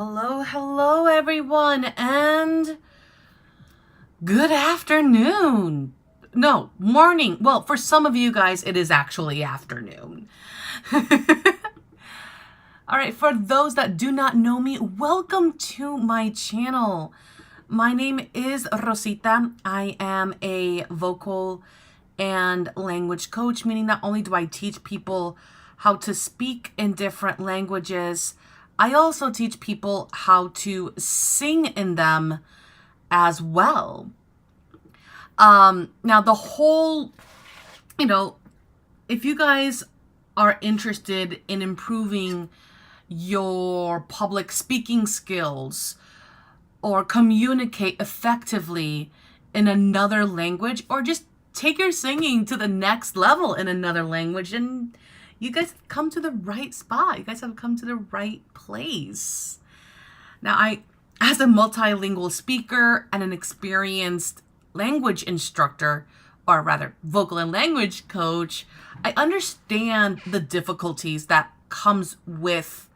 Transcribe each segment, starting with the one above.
Hello everyone, and good afternoon. No, morning. Well, for some of you guys, it is actually afternoon. All right, for those that do not know me, welcome to my channel. My name is Rosita. I am a vocal and language coach, meaning not only do I teach people how to speak in different languages, I also teach people how to sing in them as well. Now the whole, if you guys are interested in improving your public speaking skills or communicate effectively in another language, or just take your singing to the next level in another language, and you guys have come to the right spot. You guys have come to the right place. Now, as a multilingual speaker and an experienced language instructor, or rather vocal and language coach, I understand the difficulties that comes with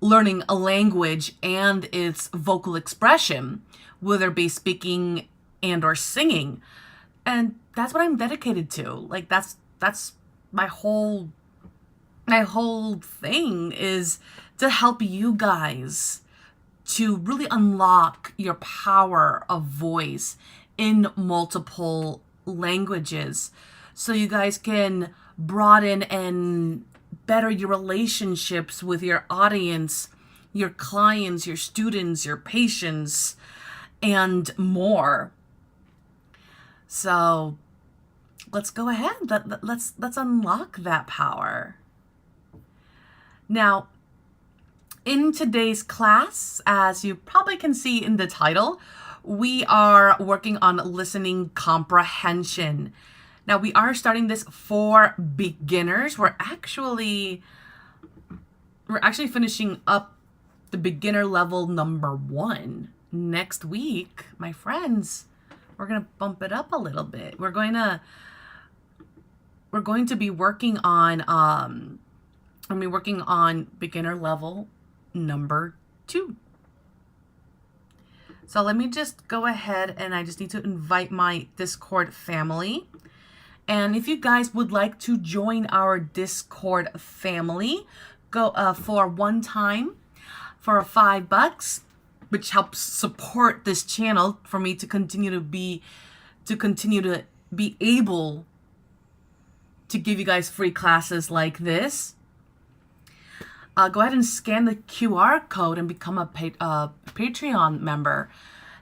learning a language and its vocal expression, whether it be speaking and or singing. And that's what I'm dedicated to. Like that's my whole thing is to help you guys to really unlock your power of voice in multiple languages, so you guys can broaden and better your relationships with your audience, your clients, your students, your patients, and more. So let's go ahead. Let's unlock that power. Now, in today's class, as you probably can see in the title, we are working on listening comprehension. Now, we are starting this for beginners. We're actually finishing up the beginner level number 1 next week, my friends. We're going to bump it up a little bit. We're going to be working on beginner level number 2. So let me just go ahead, and I just need to invite my Discord family. And if you guys would like to join our Discord family, go for one time for $5, which helps support this channel for me to continue to be able to give you guys free classes like this. Go ahead and scan the QR code and become a Patreon member.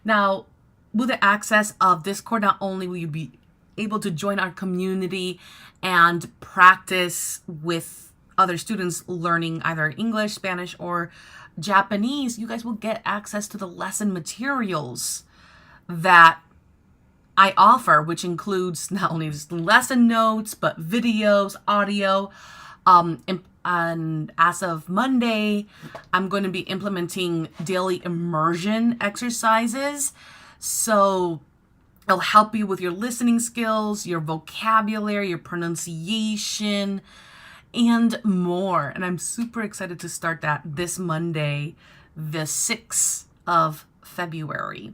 Now, with the access of Discord, not only will you be able to join our community and practice with other students learning either English, Spanish, or Japanese, you guys will get access to the lesson materials that I offer, which includes not only just lesson notes, but videos, audio, and as of Monday, I'm going to be implementing daily immersion exercises. So it'll help you with your listening skills, your vocabulary, your pronunciation, and more. And I'm super excited to start that this Monday, the 6th of February.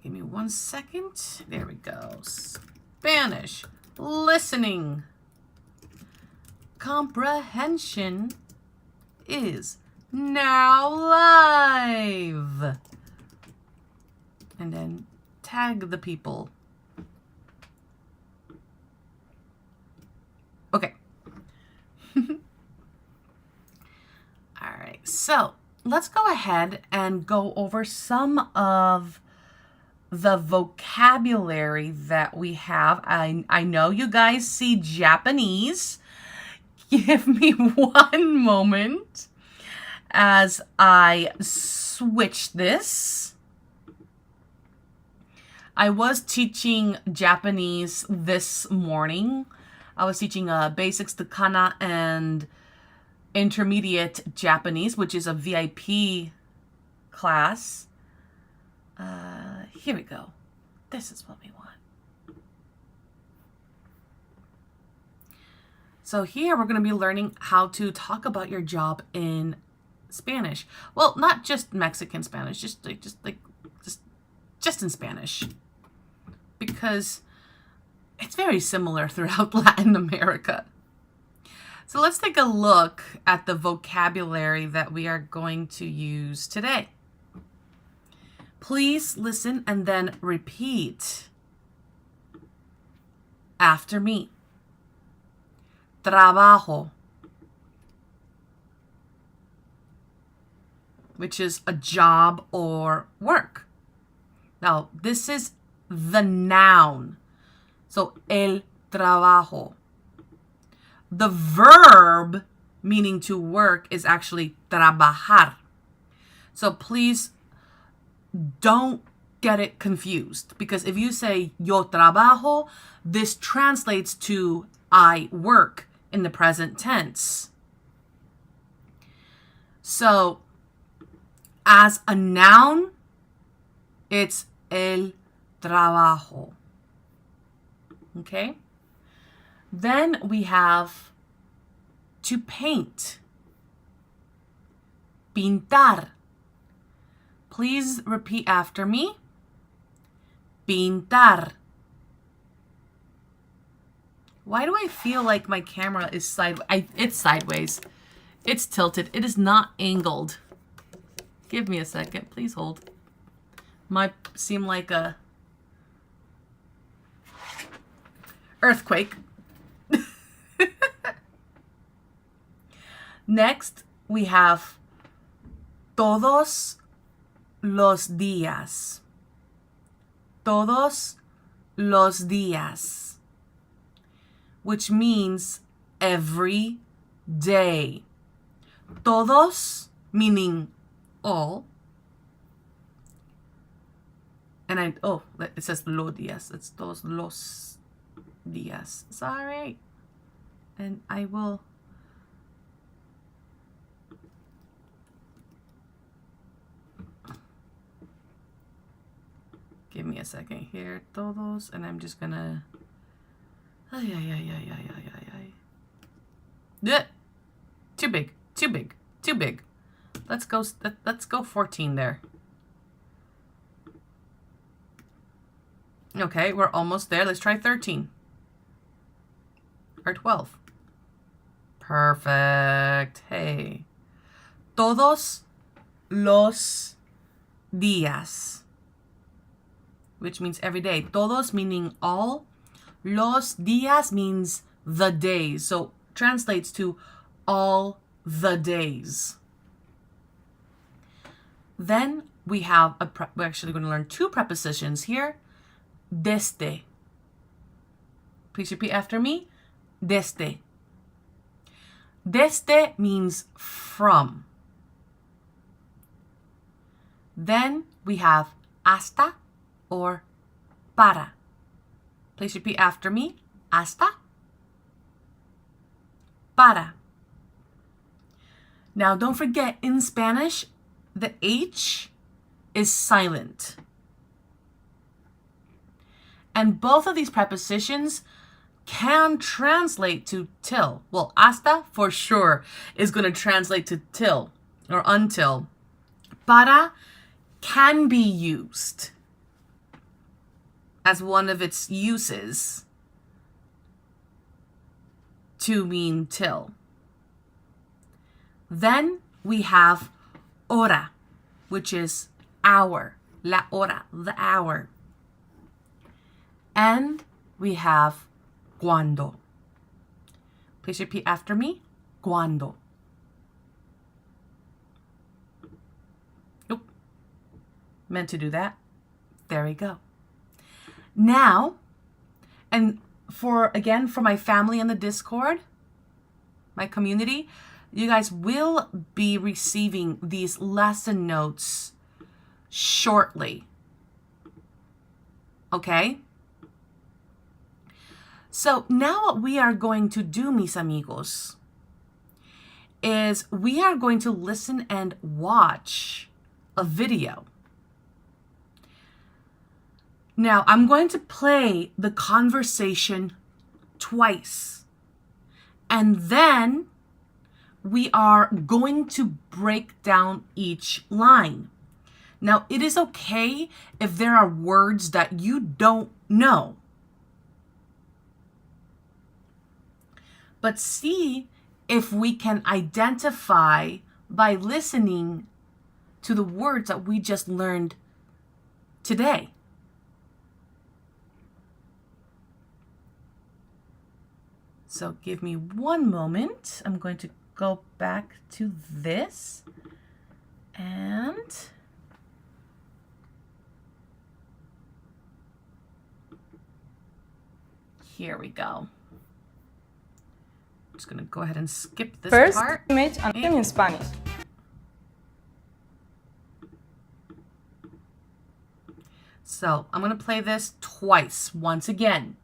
Give me 1 second. There we go. Spanish listening comprehension is now live. And then tag the people. Okay. All right. So let's go ahead and go over some of the vocabulary that we have. I know you guys see Japanese. Give me one moment as I switch this. I was teaching Japanese this morning. I was teaching basics to kana and intermediate Japanese, which is a VIP class. Here we go. This is what we want. So here we're going to be learning how to talk about your job in Spanish. Well, not just Mexican Spanish, just in Spanish. Because it's very similar throughout Latin America. So let's take a look at the vocabulary that we are going to use today. Please listen and then repeat after me. Trabajo, which is a job or work. Now, this is the noun. So, el trabajo. The verb meaning to work is actually trabajar. So please don't get it confused, because if you say yo trabajo, this translates to I work in the present tense. So as a noun, it's el trabajo. Okay? Then we have to paint. Pintar. Please repeat after me. Pintar. Why do I feel like my camera is sideways? It's sideways. It's tilted. It is not angled. Give me a second. Please hold. Might seem like a earthquake. Next, we have todos los días. Todos los días, which means every day. Todos meaning all. And it says los días. It's todos los días. Sorry. And I will. Give me a second here. Todos. And I'm just gonna. Yeah. Too big. Too big. Too big. Let's go 14 there. Okay, we're almost there. Let's try 13. Or 12. Perfect. Hey. Todos los días. Which means every day. Todos meaning all. Los días means the days. So translates to all the days. Then we have we're actually going to learn two prepositions here. Desde. Please repeat after me. Desde. Desde means from. Then we have hasta or para. Please repeat after me. Hasta. Para. Now don't forget, in Spanish, the H is silent. And both of these prepositions can translate to till. Well, hasta for sure is going to translate to till or until. Para can be used as one of its uses to mean till. Then we have hora, which is hour. La hora, the hour. And we have cuando. Please repeat after me. Cuando. Nope. Meant to do that. There we go. Now, and for my family in the Discord, my community, you guys will be receiving these lesson notes shortly. Okay? So now what we are going to do, mis amigos, is we are going to listen and watch a video. Now, I'm going to play the conversation twice. And then we are going to break down each line. Now, it is okay if there are words that you don't know. But see if we can identify by listening to the words that we just learned today. So give me one moment. I'm going to go back to this and here we go. I'm just going to go ahead and skip this First, part. image and in Spanish. So I'm going to play this twice, once again.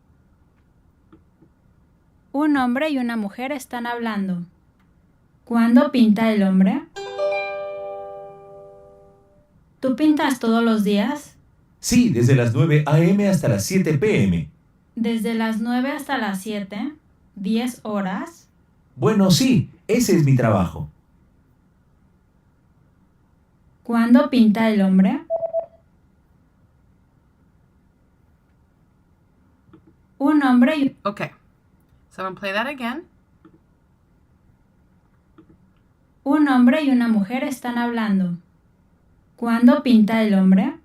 Un hombre y una mujer están hablando. ¿Cuándo pinta el hombre? ¿Tú pintas todos los días? Sí, desde las 9 a.m. hasta las 7 p.m. Desde las 9 hasta las 7, 10 horas. Bueno, sí, ese es mi trabajo. ¿Cuándo pinta el hombre? Un hombre y... Okay, so I'm going to play that again. Un hombre y una mujer están hablando. ¿Cuándo pinta el hombre?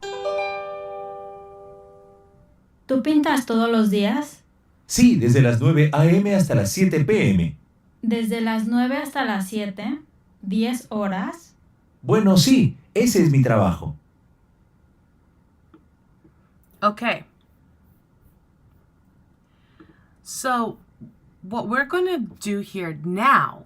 ¿Tú pintas todos los días? Sí, desde las 9 a.m. hasta las 7 p.m. Desde las 9 hasta las 7, 10 horas. Bueno, sí, ese es mi trabajo. Okay. So what we're going to do here now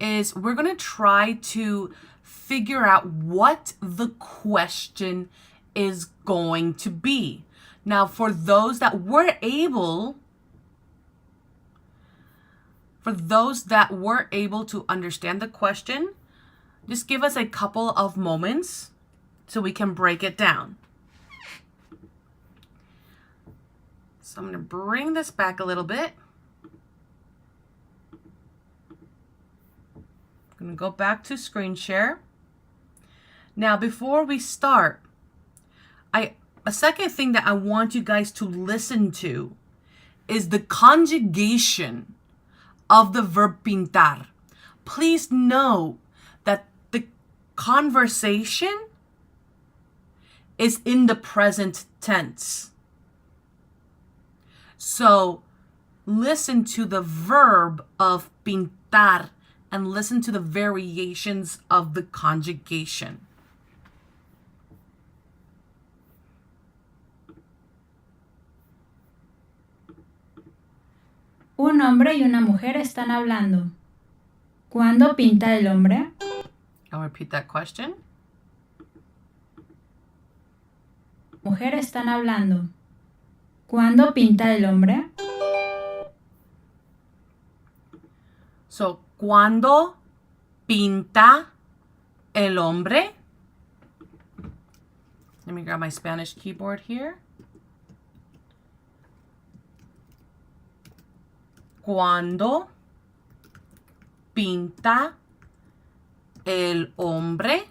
is we're going to try to figure out what the question is going to be. Now, for those that were able to understand the question, just give us a couple of moments so we can break it down. So I'm going to bring this back a little bit. I'm going to go back to screen share. Now, before we start, a second thing that I want you guys to listen to is the conjugation of the verb pintar. Please note that the conversation is in the present tense. So listen to the verb of pintar and listen to the variations of the conjugation. Un hombre y una mujer están hablando. ¿Cuándo pinta el hombre? I'll repeat that question. Mujer están hablando. ¿Cuándo pinta el hombre? So, ¿cuándo pinta el hombre? Let me grab my Spanish keyboard here. ¿Cuándo pinta el hombre?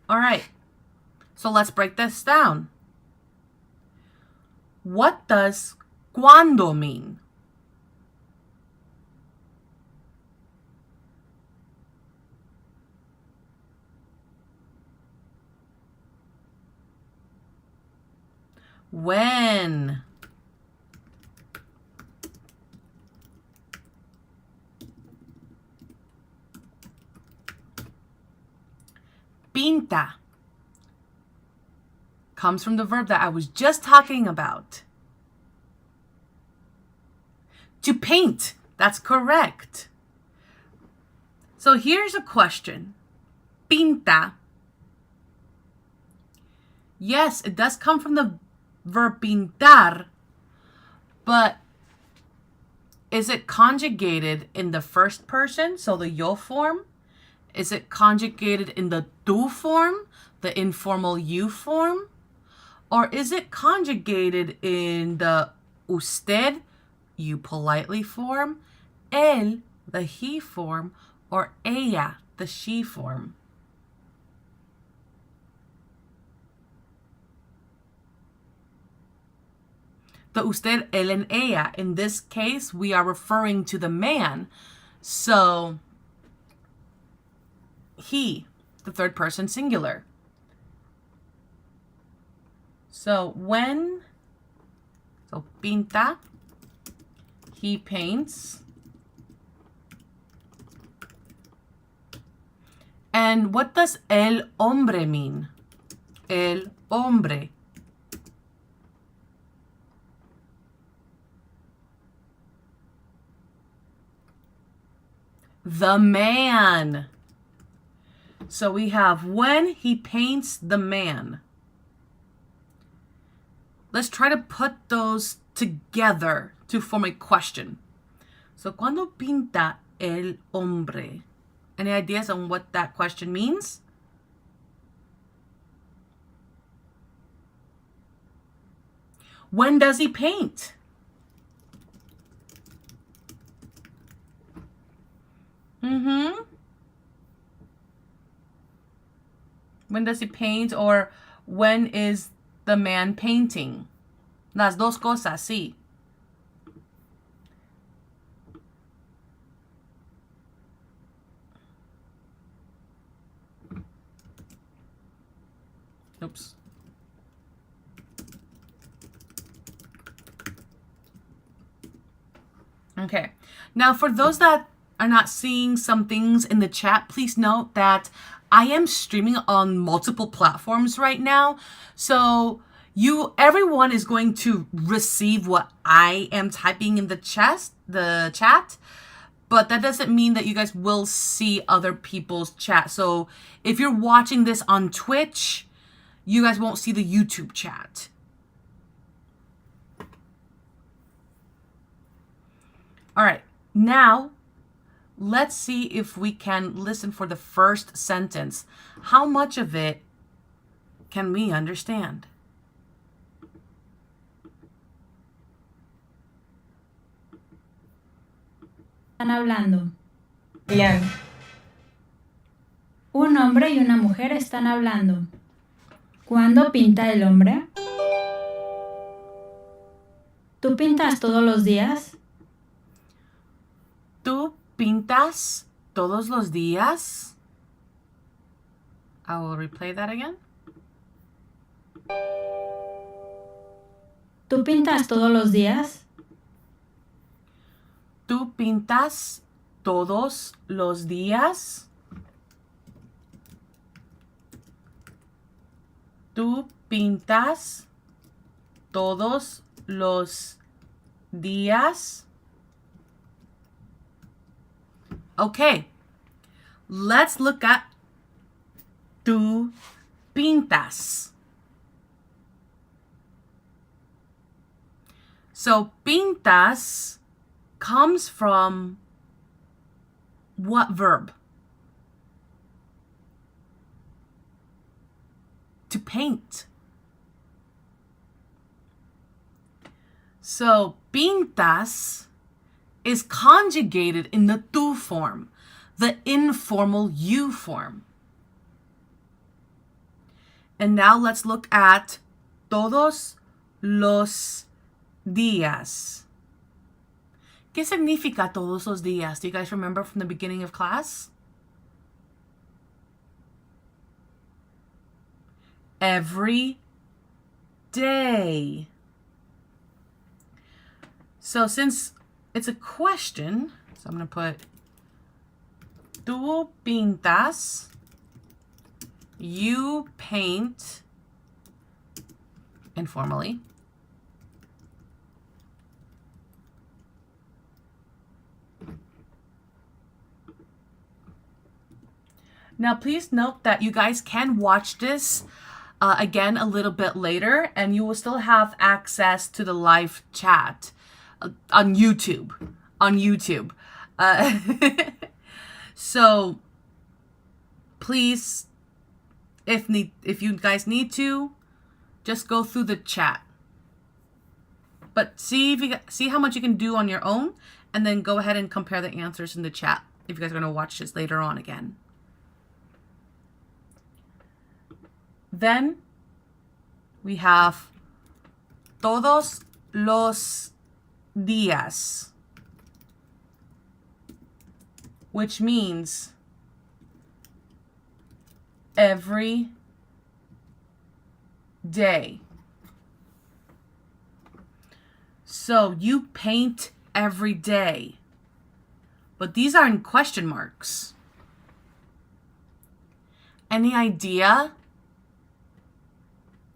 All right, so let's break this down. What does cuándo mean? When? Pinta comes from the verb that I was just talking about. To paint. That's correct. So here's a question. Pinta. Yes, it does come from the verb pintar, but is it conjugated in the first person, so the yo form? Is it conjugated in the tú form, the informal you form? Or is it conjugated in the usted, you politely form, él, the he form, or ella, the she form. The usted, él, and ella. In this case, we are referring to the man. So, he, the third person singular. So, pinta, he paints. And what does el hombre mean? El hombre. The man. So we have when he paints the man. Let's try to put those together to form a question. So, cuando pinta el hombre? Any ideas on what that question means? When does he paint? When does he paint, or when is the man painting? Las dos cosas, sí. Oops. Okay. Now, for those that are not seeing some things in the chat, please note that I am streaming on multiple platforms right now. So everyone is going to receive what I am typing in the chat, but that doesn't mean that you guys will see other people's chat. So if you're watching this on Twitch, you guys won't see the YouTube chat. All right, now let's see if we can listen for the first sentence. How much of it can we understand? Están hablando. Bien. Un hombre y una mujer están hablando. ¿Cuándo pinta el hombre? ¿Tú pintas todos los días? ¿Tú pintas todos los días? I will replay that again. ¿Tú pintas todos los días? ¿Tú pintas todos los días? ¿Tú pintas todos los días? Okay, let's look at tú pintas. So pintas comes from what verb? To paint. So pintas is conjugated in the tú form, the informal you form. And now let's look at todos los días. ¿Qué significa todos los días? Do you guys remember from the beginning of class? Every day. So since it's a question, so I'm going to put tú pintas, you paint, informally. Now, please note that you guys can watch this again a little bit later, and you will still have access to the live chat on YouTube. So, please, if you guys need to, just go through the chat. But see how much you can do on your own, and then go ahead and compare the answers in the chat if you guys are going to watch this later on again. Then we have todos los días, which means every day. So you paint every day, but these are in question marks. Any idea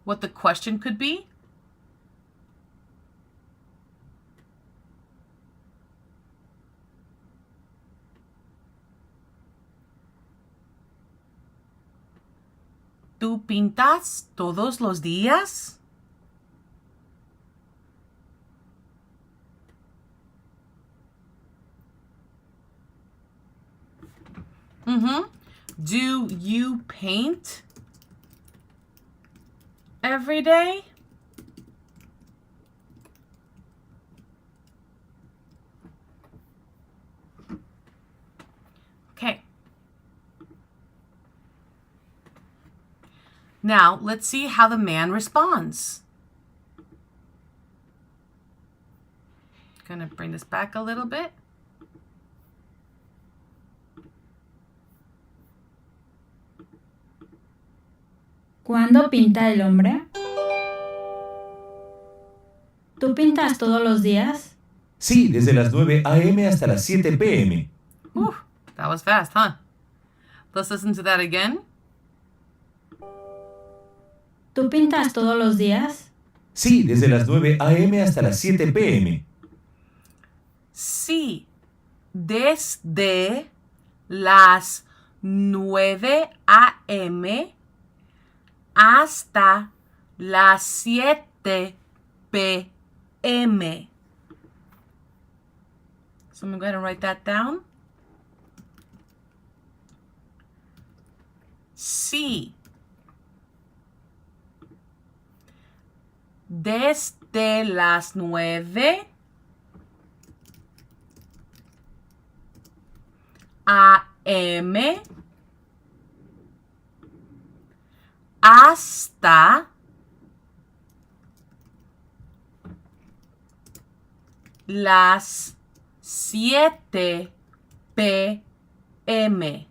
what the question could be? ¿Tú pintas todos los días? Do you paint every day? Okay. Now, let's see how the man responds. Gonna bring this back a little bit. ¿Cuándo pinta el hombre? ¿Tú pintas todos los días? Sí, desde las 9 a.m. hasta las 7 p.m. That was fast, huh? Let's listen to that again. ¿Tú pintas todos los días? Sí, desde las 9 a.m. hasta las 7 p.m. Sí, desde las 9 a.m. hasta las 7 p.m. So I'm going to go ahead and write that down. Sí. Desde las 9 a.m. hasta las 7 p.m.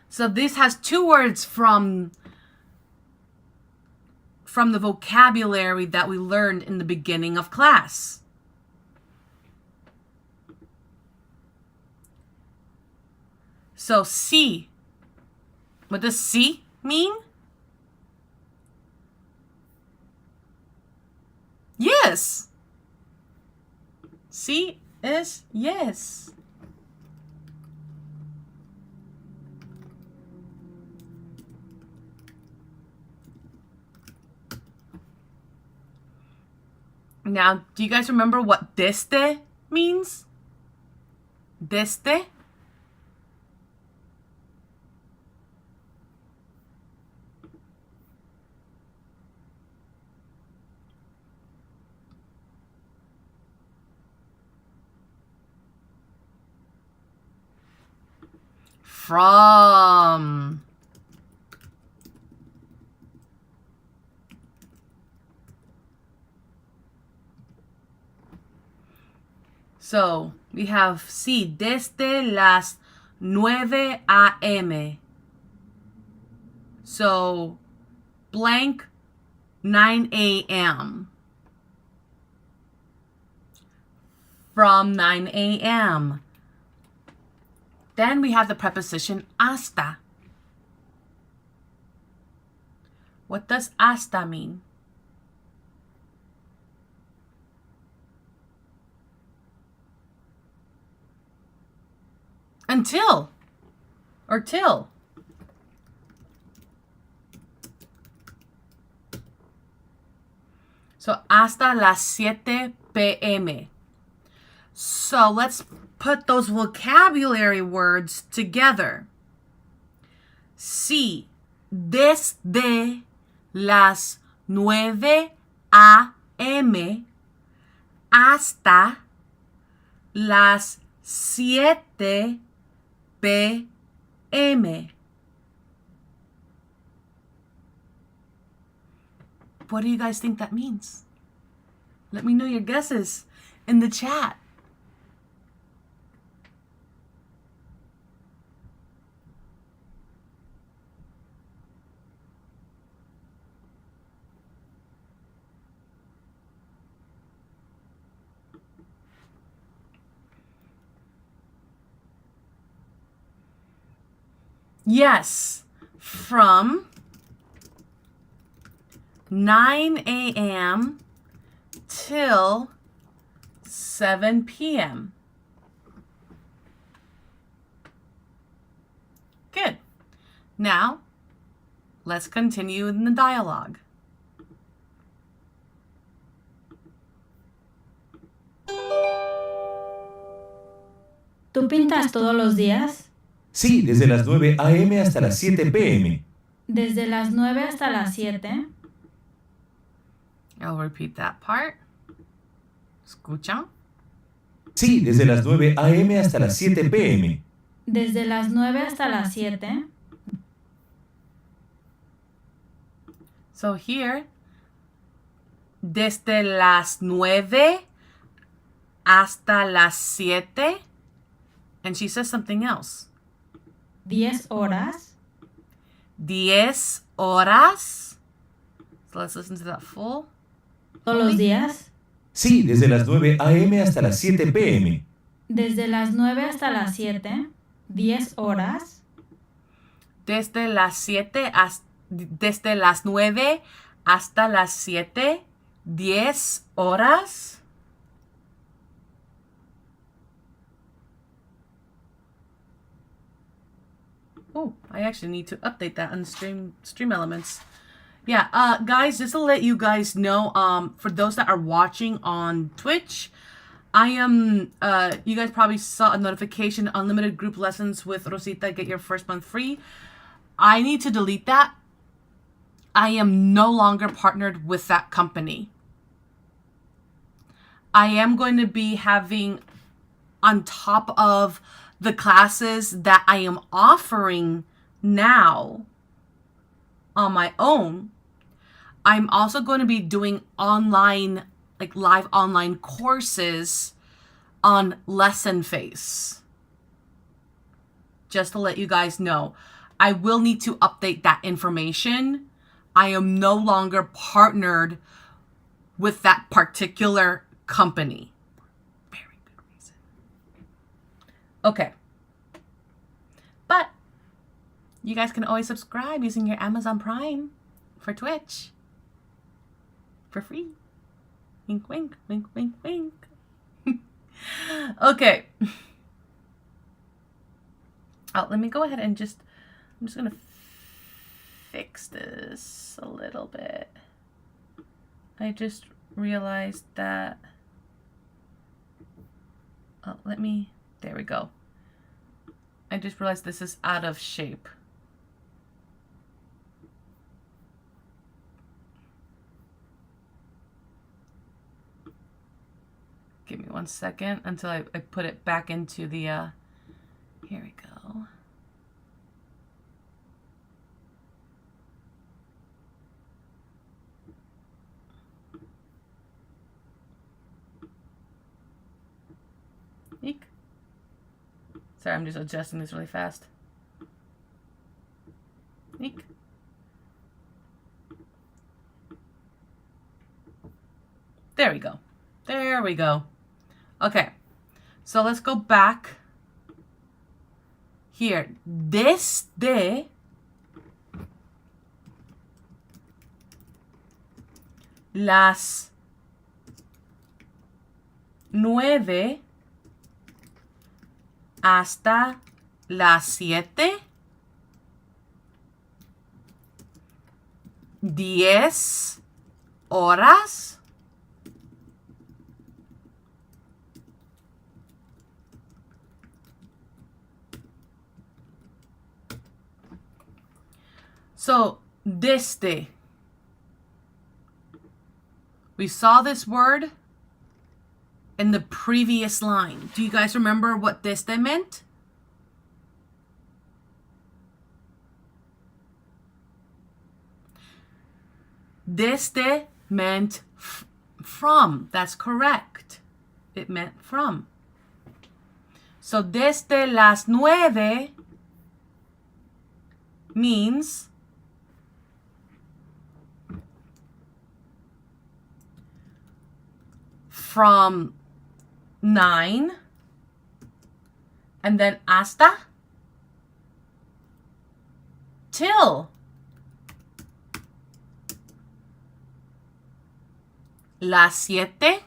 So this has two words from the vocabulary that we learned in the beginning of class. So sí. What does sí mean? Yes. Sí is yes. Now, do you guys remember what desde means? Desde? From. So we have sí, desde las 9 a.m. So blank 9 a.m. From 9 a.m. Then we have the preposition hasta. What does hasta mean? Until or till. So hasta las 7 p.m. So let's put those vocabulary words together. Sí, desde las 9 a.m. hasta las 7 p.m. What do you guys think that means? Let me know your guesses in the chat. Yes, from 9 a.m. till 7 p.m. Good. Now, let's continue in the dialogue. ¿Tú pintas todos los días? Sí, desde las 9 a.m. hasta las 7 p.m. ¿Desde las 9 hasta las 7? I'll repeat that part. ¿Escuchan? Sí, desde las 9 a.m. hasta las 7 p.m. ¿Desde las 9 hasta las 7? So here, desde las 9 hasta las 7, and she says something else. 10 horas. 10 horas. So let's listen to that full. ¿Todos los días? Sí, desde las 9 a.m. hasta las 7 p.m. ¿Desde las 9 hasta las 7? 10 horas. Desde las 9 hasta las 7, 10 horas. Oh, I actually need to update that on the stream elements. Yeah, guys, just to let you guys know, for those that are watching on Twitch, I am, you guys probably saw a notification, unlimited group lessons with Rosita, get your first month free. I need to delete that. I am no longer partnered with that company. I am going to be having, on top of the classes that I am offering now on my own, I'm also going to be doing online, like live online courses on Lesson Face. Just to let you guys know, I will need to update that information. I am no longer partnered with that particular company. Very good reason. Okay. But you guys can always subscribe using your Amazon Prime for Twitch for free. Wink, wink, wink, wink, wink. Okay. Oh, let me go ahead and I'm just going to fix this a little bit. I just realized that, there we go. I just realized this is out of shape. Give me 1 second until I put it back into the, here we go. Eek. Sorry, I'm just adjusting this really fast. Eek. There we go. There we go. Okay, so let's go back here. Desde las 9 hasta las 7, 10 horas. So, desde. We saw this word in the previous line. Do you guys remember what desde meant? Desde meant from. That's correct. It meant from. So desde las 9 means from 9 and then hasta till las 7.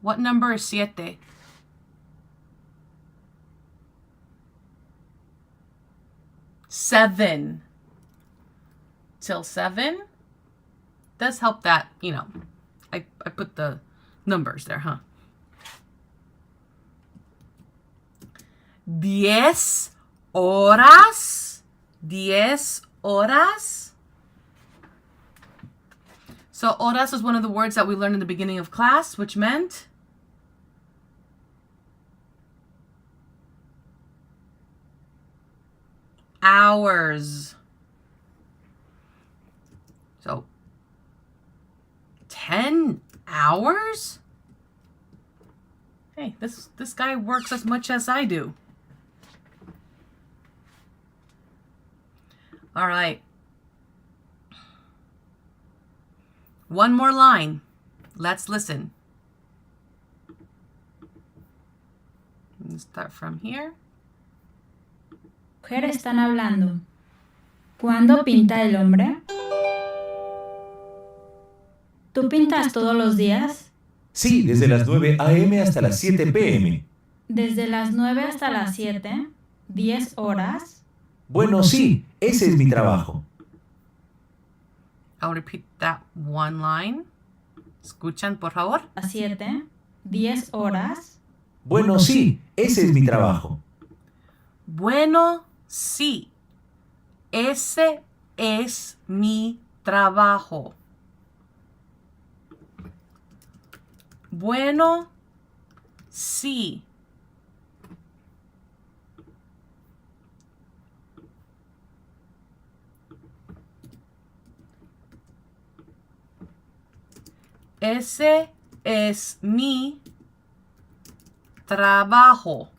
What number is 7? 7. Till 7. Does help that, I put the numbers there, huh? 10 horas. 10 horas. So horas is one of the words that we learned in the beginning of class, which meant hours. So 10 hours? Hey, this guy works as much as I do. All right. One more line. Let's listen. Let's start from here. Mujer están hablando. ¿Cuándo pinta el hombre? ¿Tú pintas todos los días? Sí, desde las 9 a.m. hasta las 7 p.m. Desde las 9 hasta las 7, 10 horas. Bueno, sí, ese es mi trabajo. I'll repeat that one line. ¿Escuchan, por favor? A 7, 10 horas. Bueno, sí, ese es mi trabajo. Bueno, sí. Ese es mi trabajo. Bueno, sí. Ese es mi trabajo.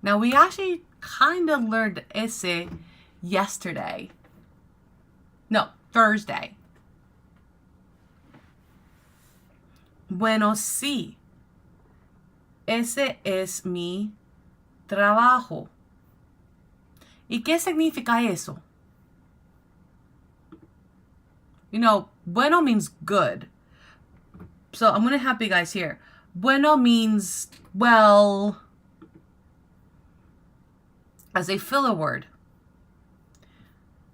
Now, we actually kind of learned ese yesterday. No, Thursday. Bueno, sí. Ese es mi trabajo. ¿Y qué significa eso? Bueno means good. So I'm going to help you guys here. Bueno means, well, as a filler word.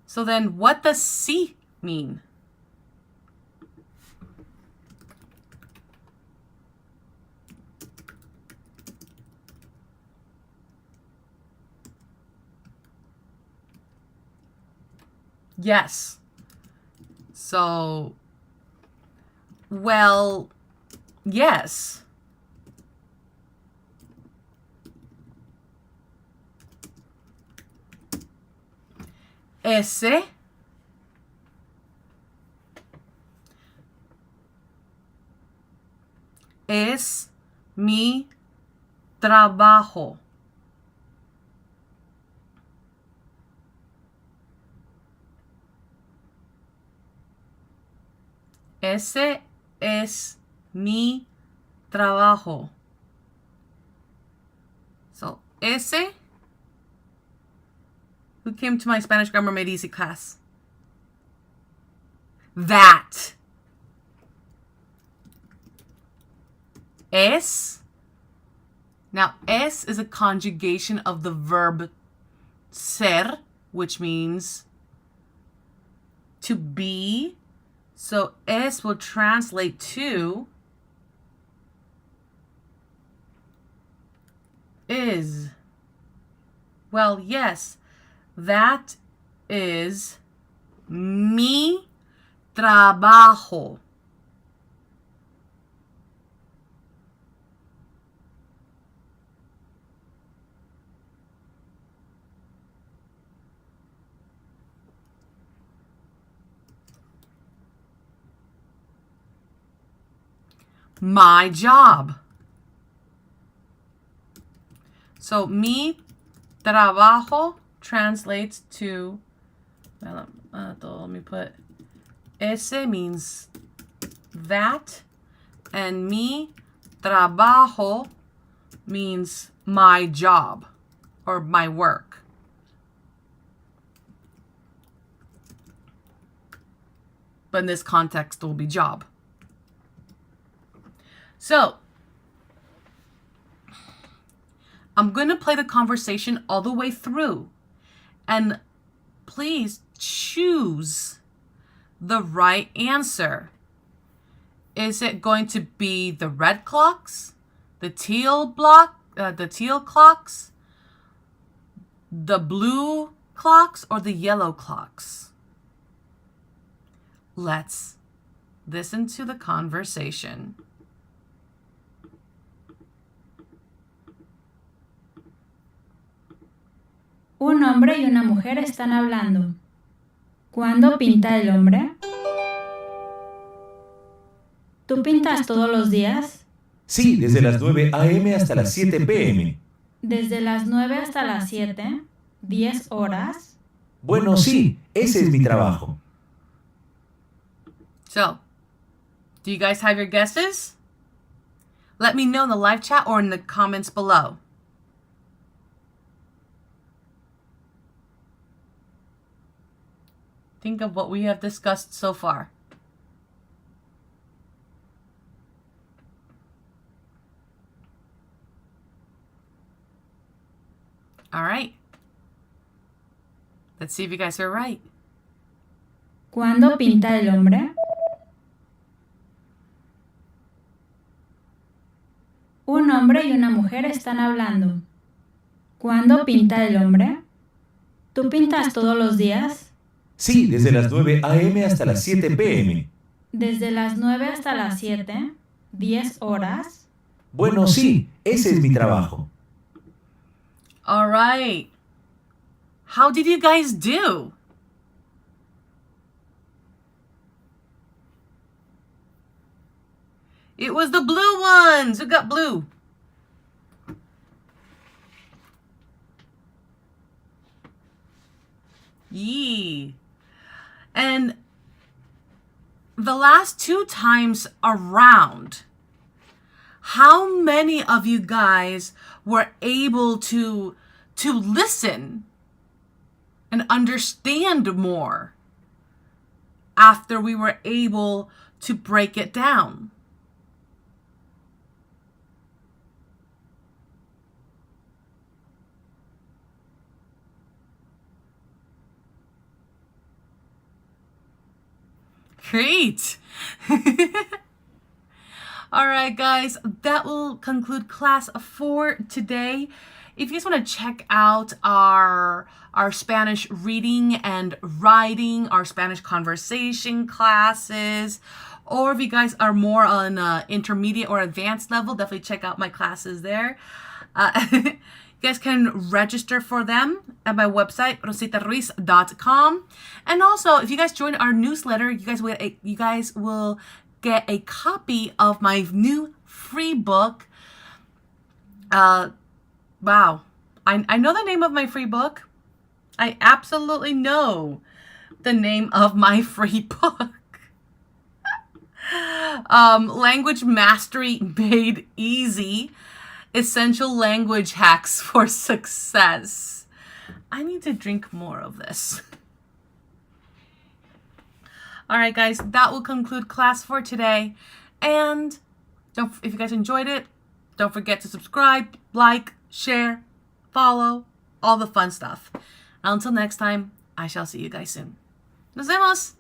So then what does sí mean? Yes. So, well, yes. Ese es mi trabajo. Ese es mi trabajo. So, ese. Who came to my Spanish Grammar Made Easy class? That. Es. Now, es is a conjugation of the verb ser, which means to be. So, es will translate to is. Well, yes, that is mi trabajo. my job. So mi trabajo translates to, let me put, ese means that, and mi trabajo means my job or my work. But in this context, it will be job. So, I'm going to play the conversation all the way through. And please choose the right answer. Is it going to be the red clocks, the teal clocks, the blue clocks, or the yellow clocks? Let's listen to the conversation. Un hombre y una mujer están hablando. ¿Cuándo pinta el hombre? ¿Tú pintas todos los días? Sí, desde las 9 a.m. hasta las 7 p.m. ¿Desde las 9 hasta las 7? ¿10 horas? Bueno, sí, ese es mi trabajo. So, do you guys have your guesses? Let me know in the live chat or in the comments below. Think of what we have discussed so far. All right. Let's see if you guys are right. ¿Cuándo pinta el hombre? Un hombre y una mujer están hablando. ¿Cuándo pinta el hombre? ¿Tú pintas todos los días? Sí, desde las 9 a.m. hasta las 7 p.m. ¿Desde las 9 hasta las 7? ¿10 horas? Bueno, sí, ese es mi trabajo. All right. How did you guys do? It was the blue ones. Who got blue? Yee. And the last 2 times around, how many of you guys were able to listen and understand more after we were able to break it down? Great. All right, guys, that will conclude class 4 today. If you guys want to check out our Spanish reading and writing, our Spanish conversation classes, or if you guys are more on intermediate or advanced level, definitely check out my classes there. You guys can register for them at my website, rositaruiz.com. And also, if you guys join our newsletter, you guys will get a copy of my new free book. Wow. I know the name of my free book. I absolutely know the name of my free book. Language Mastery Made Easy. Essential Language Hacks for Success. I need to drink more of this. All right, guys, that will conclude class for today. And if you guys enjoyed it, don't forget to subscribe, like, share, follow, all the fun stuff. Until next time, I shall see you guys soon. Nos vemos!